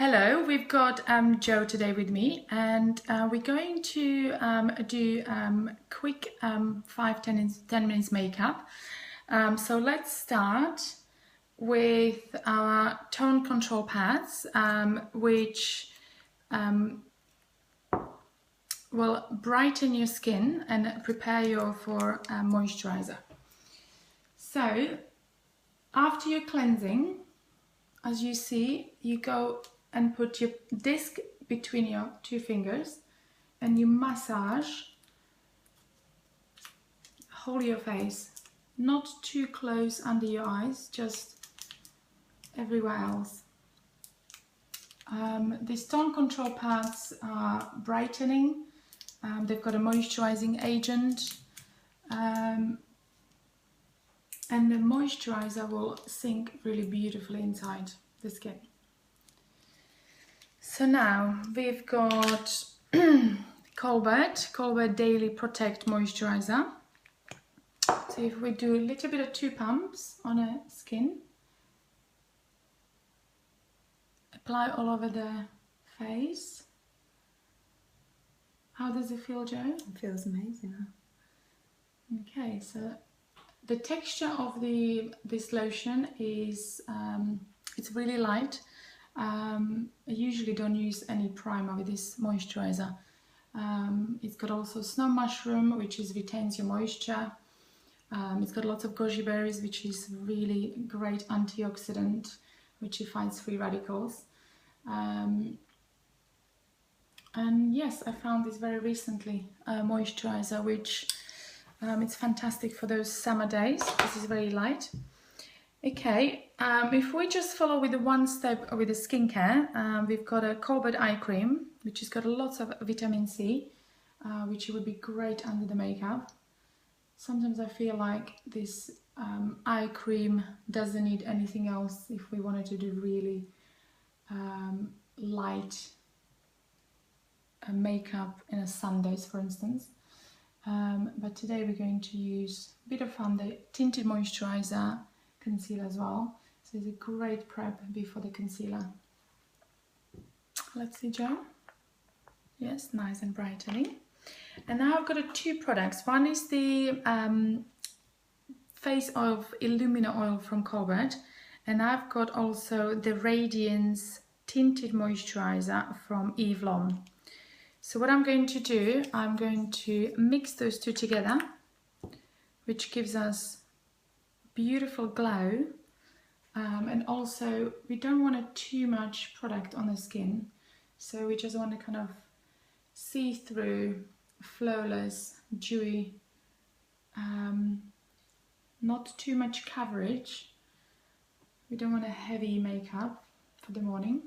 Hello, we've got Joe today with me, and we're going to do quick 5-10 minutes makeup. So let's start with our tone control pads, which will brighten your skin and prepare you for moisturizer. So after your cleansing, as you see, you go and put your disc between your two fingers and you massage whole your face, not too close under your eyes, just everywhere else. These tone control pads are brightening, they've got a moisturizing agent, and the moisturizer will sink really beautifully inside the skin. So now we've got Colbert Daily Protect Moisturizer. So if we do a little bit of 2 pumps on a skin, apply all over the face. How does it feel, Jo? It feels amazing. Okay, so the texture of this lotion is it's really light. I usually don't use any primer with this moisturizer. It's got also snow mushroom, which retains your moisture. It's got lots of goji berries, which is really great antioxidant, which fights free radicals. And yes, I found this very recently, moisturizer, which it's fantastic for those summer days. This is very light. Okay, if we just follow with the one step with the skincare, we've got a Colbert eye cream, which has got lots of vitamin C, which would be great under the makeup. Sometimes I feel like this eye cream doesn't need anything else if we wanted to do really light makeup in a Sundays, for instance. But today we're going to use a bit of tinted moisturizer, concealer as well. So it's a great prep before the concealer. Let's see, Jo. Yes, nice and brightening. And now I've got 2 products. One is the face of Illumina oil from Colbert, and I've got also the Radiance tinted moisturizer from Eve Lom. So what I'm going to do, I'm going to mix those 2 together, which gives us beautiful glow, and also we don't want too much product on the skin, so we just want to kind of see through, flawless, dewy, not too much coverage. We don't want a heavy makeup for the morning.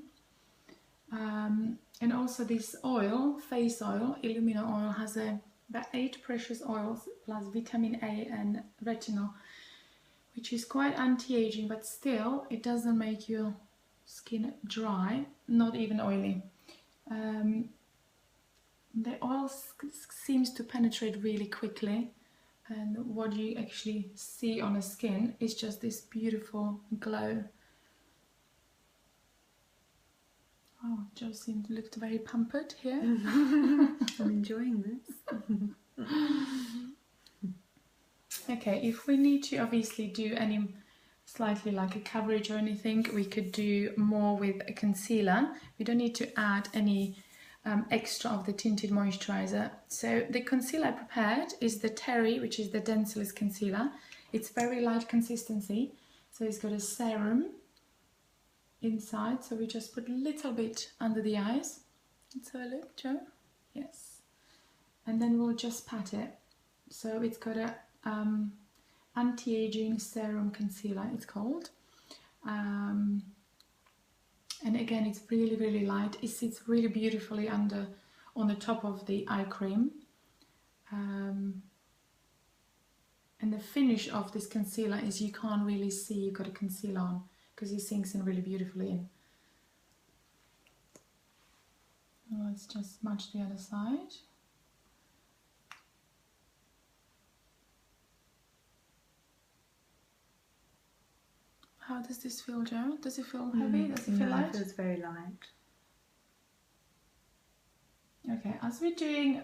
And also this oil, face oil, Illumina oil, has about 8 precious oils plus vitamin A and retinol, which is quite anti-aging, but still it doesn't make your skin dry, not even oily. The oil seems to penetrate really quickly, and what you actually see on the skin is just this beautiful glow. Oh, Jo seems to look very pampered here. I'm enjoying this. Okay, if we need to obviously do any slightly like a coverage or anything, we could do more with a concealer. We don't need to add any extra of the tinted moisturizer. So the concealer I prepared is the Terry, which is the Densest concealer. It's very light consistency, so it's got a serum inside, so we just put a little bit under the eyes. Let's have a look, Jo. Yes, and then we'll just pat it. So it's got a anti-aging serum concealer, it's called, and again it's really light. It sits really beautifully on the top of the eye cream, and the finish of this concealer is you can't really see you've got a concealer on, because it sinks in really beautifully in. Let's just smudge the other side. How does this feel, Jo? Does it feel heavy? Does it feel light? It feels very light. Okay, as we're doing,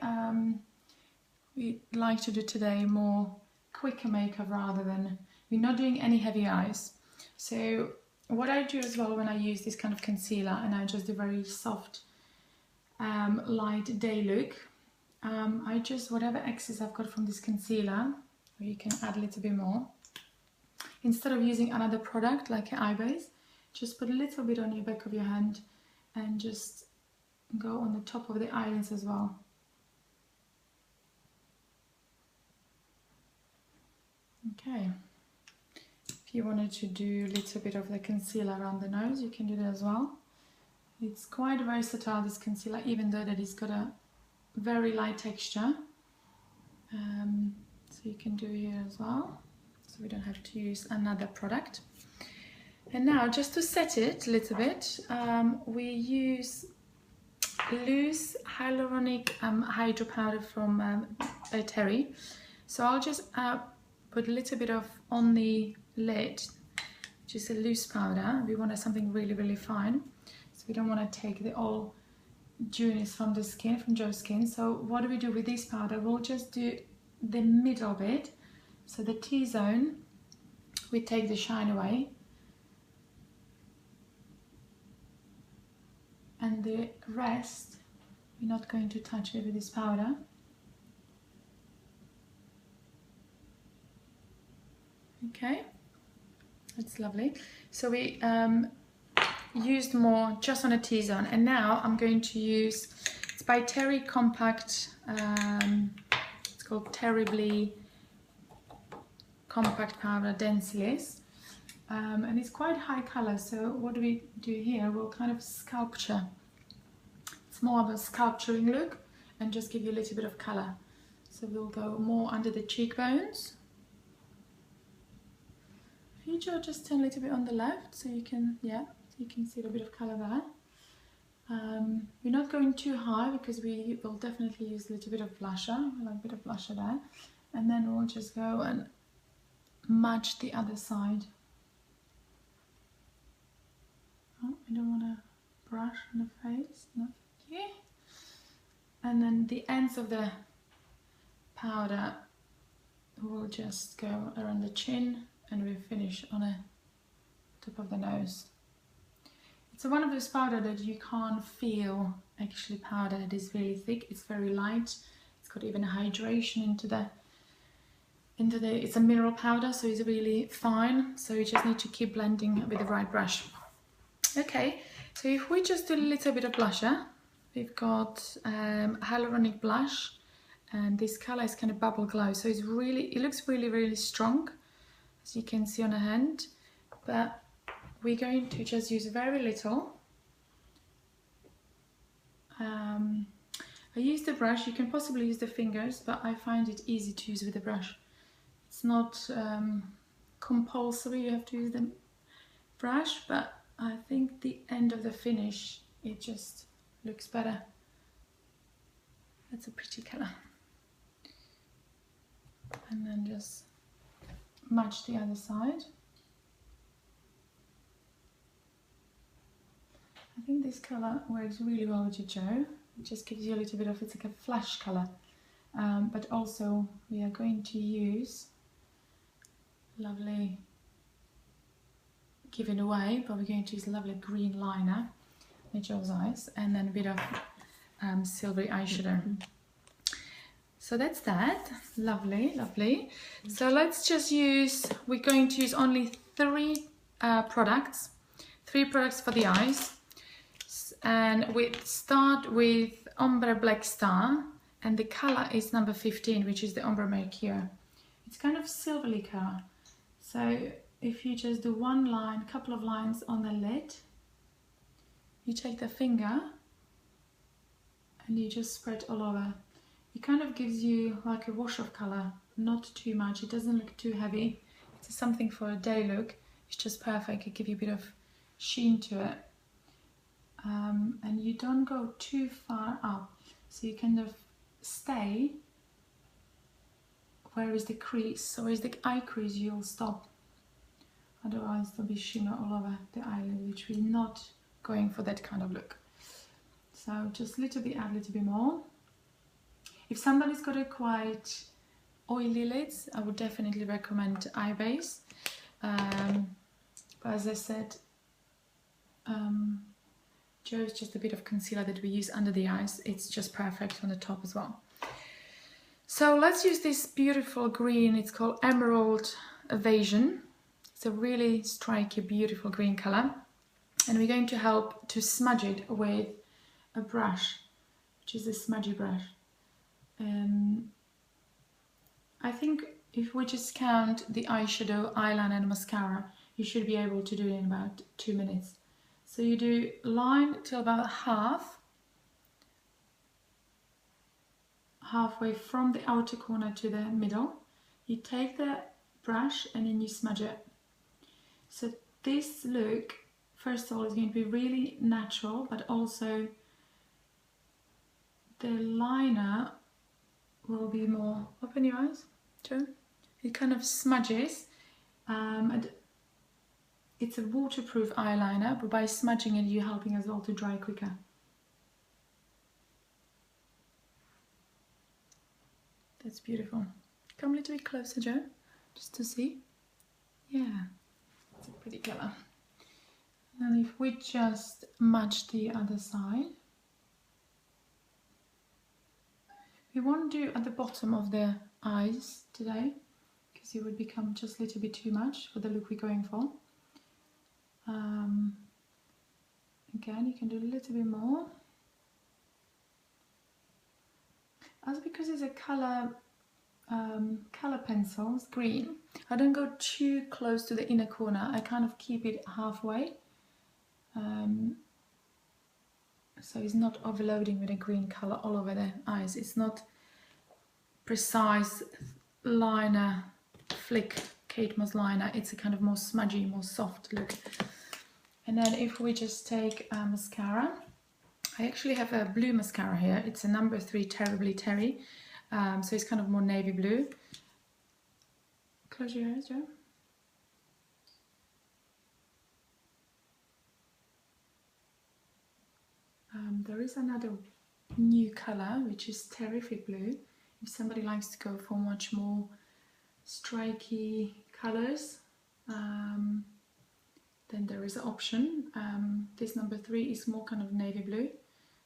we like to do today more quicker makeup rather than, we're not doing any heavy eyes. So what I do as well when I use this kind of concealer and I just do very soft light day look, I just, whatever excess I've got from this concealer, or you can add a little bit more, instead of using another product like an eye base, just put a little bit on your back of your hand and just go on the top of the eyelids as well. Okay, if you wanted to do a little bit of the concealer around the nose, you can do that as well. It's quite versatile, this concealer, even though that it's got a very light texture. So you can do here as well, so we don't have to use another product. And now, just to set it a little bit, we use loose hyaluronic hydro powder from Terry. So I'll just put a little bit of on the lid, just a loose powder. We want something really, really fine. So we don't want to take the all dewiness from the skin, from Joe's skin. So what do we do with this powder? We'll just do the middle bit. So the T-zone, we take the shine away. And the rest, we're not going to touch it with this powder. Okay, that's lovely. So we used more just on a T-zone, and now I'm going to use, it's by Terry Compact, it's called Terribly Compact Powder Densilis, and it's quite high color. So what do we do here? We'll kind of sculpture. It's more of a sculpturing look and just give you a little bit of color. So we'll go more under the cheekbones. If you just turn a little bit on the left, so you can, yeah, you can see a bit of color there. We're not going too high because we will definitely use a little bit of blusher, a little bit of blusher there, and then we'll just go and match the other side. Oh, I don't want to brush on the face, no, thank you. And then the ends of the powder will just go around the chin, and we finish on the top of the nose. It's one of those powder that you can't feel actually powder. It is really thick, it's very light, it's got even hydration into the, it's a mineral powder, so it's really fine, so you just need to keep blending with the right brush. Okay, so if we just do a little bit of blusher, we've got hyaluronic blush, and this color is kind of bubble glow, so it's really, it looks really, really strong, as you can see on the hand, but we're going to just use very little. I use the brush, you can possibly use the fingers, but I find it easy to use with the brush. It's not compulsory, you have to use the brush, but I think the end of the finish, it just looks better. That's a pretty color. And then just match the other side. I think this color works really well with Joe. It just gives you a little bit of, it's like a flash color. But also we are going to use lovely, given away, but we're going to use a lovely green liner with Joe's eyes, and then a bit of silvery eyeshadow. So that's that. Lovely, lovely. So let's just use, we're going to use only three products for the eyes. And we start with Ombre Black Star, and the color is number 15, which is the Ombre Mercure. It's kind of silvery color. So if you just do one line, couple of lines on the lid, you take the finger and you just spread all over. It kind of gives you like a wash of color, not too much. It doesn't look too heavy. It's something for a day look. It's just perfect. It gives you a bit of sheen to it. And you don't go too far up, so you kind of stay where is the crease. So where is the eye crease, you'll stop. Otherwise there'll be shimmer all over the eyelid, which we're not going for that kind of look. So just a little bit, add a little bit more. If somebody's got a quite oily lids, I would definitely recommend Eye Base. But as I said, Joe is just a bit of concealer that we use under the eyes. It's just perfect on the top as well. So let's use this beautiful green. It's called Emerald Evasion. It's a really striky, beautiful green color. And we're going to help to smudge it with a brush, which is a smudgy brush. I think if we just count the eyeshadow, eyeliner and mascara, you should be able to do it in about 2 minutes. So you do line till about halfway from the outer corner to the middle. You take the brush and then you smudge it. So this look, first of all, is going to be really natural, but also the liner will be more, open your eyes, Joe. It kind of smudges, and it's a waterproof eyeliner, but by smudging it, you're helping us all to dry quicker. That's beautiful. Come a little bit closer, Joe, just to see. Yeah, it's a pretty colour. And if we just match the other side, we won't do at the bottom of the eyes today, because it would become just a little bit too much for the look we're going for. Again, you can do a little bit more. As because it's a colour pencil, it's green, I don't go too close to the inner corner. I kind of keep it halfway. So it's not overloading with a green colour all over the eyes. It's not precise liner, flick, Kate Moss liner. It's a kind of more smudgy, more soft look. And then if we just take mascara, I actually have a blue mascara here. It's a number 3 Terribly Terry. So it's kind of more navy blue. Close your eyes, Joe. There is another new colour, which is Terrific Blue. If somebody likes to go for much more striky colours, then there is an option. This number 3 is more kind of navy blue,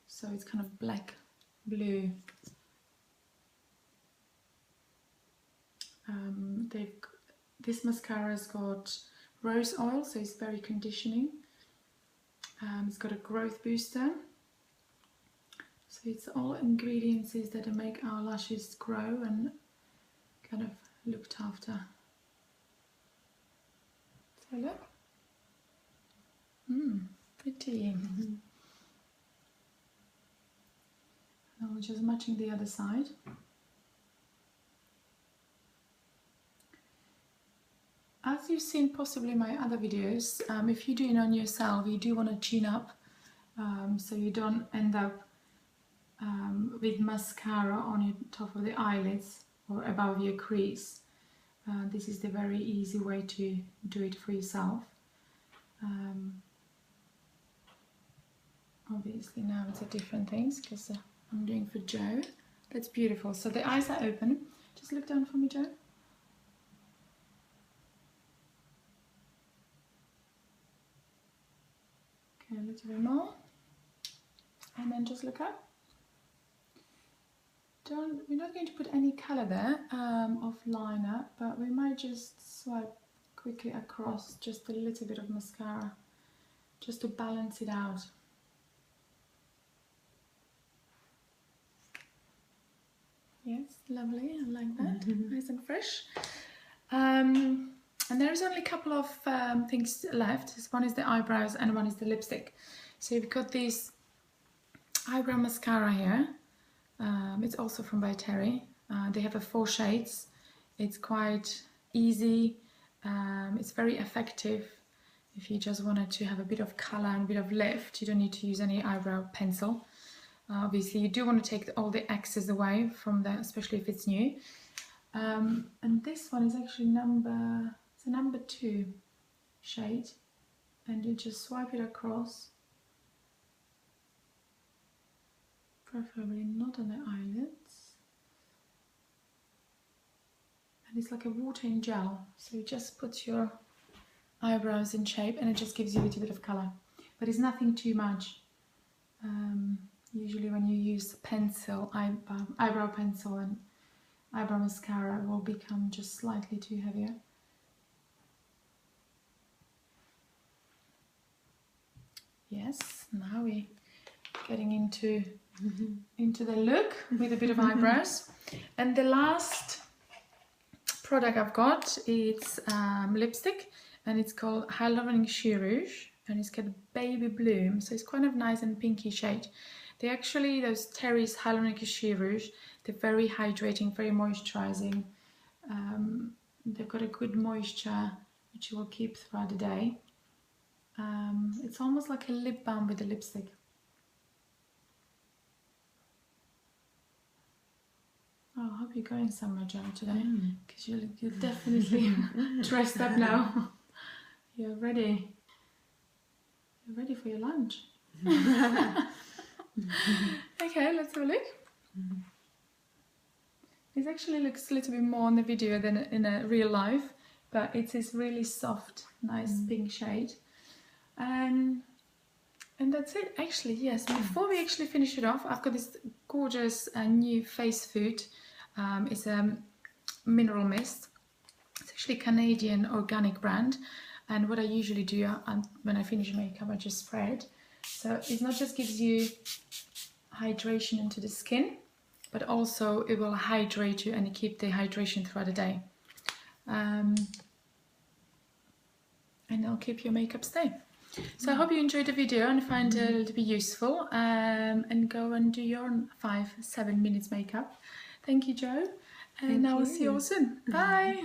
so it's kind of black blue. This mascara's got rose oil, so it's very conditioning. It's got a growth booster. So it's all ingredients that make our lashes grow and kind of looked after. So look. Pretty. Now we're just matching the other side. As you've seen possibly in my other videos, if you do it on yourself, you do want to tune up so you don't end up with mascara on your top of the eyelids or above your crease. This is the very easy way to do it for yourself. Obviously now it's a different things because I'm doing for Joe. That's beautiful. So the eyes are open. Just look down for me, Joe. Okay, a little bit more. And then just look up. We're not going to put any colour there of liner, but we might just swipe quickly across just a little bit of mascara just to balance it out. Yes, lovely, I like that. Nice and fresh. And there's only a couple of things left. One is the eyebrows and one is the lipstick. So you've got this eyebrow mascara here. It's also from By Terry. They have 4 shades. It's quite easy. It's very effective. If you just wanted to have a bit of colour and a bit of lift, you don't need to use any eyebrow pencil. Obviously, you do want to take all the excess away from that, especially if it's new. And this one is actually it's a number 2 shade, and you just swipe it across. Preferably not on the eyelids. and it's like a water in gel, so it just puts your eyebrows in shape and it just gives you a little bit of colour, but it's nothing too much. Usually when you use pencil, eyebrow pencil and eyebrow mascara, it will become just slightly too heavier. Yes, now we're getting into the look with a bit of eyebrows. And the last product I've got is lipstick, and it's called Hyaluronic Sheer Rouge, and it's got Baby Bloom, so it's kind of nice and pinky shade. They actually, those Terry's Hyaluronic Sheer Rouge, they're very hydrating, very moisturizing. They've got a good moisture which you will keep throughout the day. It's almost like a lip balm with a lipstick. Oh, I hope you're going somewhere, Jo, today, because you're definitely dressed up now. You're ready. You're ready for your lunch. Okay, let's have a look. It actually looks a little bit more on the video than in a real life, but it's this really soft, nice pink shade. And that's it, actually. Yes, before we actually finish it off, I've got this gorgeous new face food. It's a mineral mist. It's actually a Canadian organic brand, and what I usually do when I finish makeup, I just spray it. So it not just gives you hydration into the skin, but also it will hydrate you and keep the hydration throughout the day. And it'll keep your makeup stay. So I hope you enjoyed the video and find it to be useful, and go and do your 5-7 minutes makeup. Thank you, Jo, and I will see you all soon. Bye!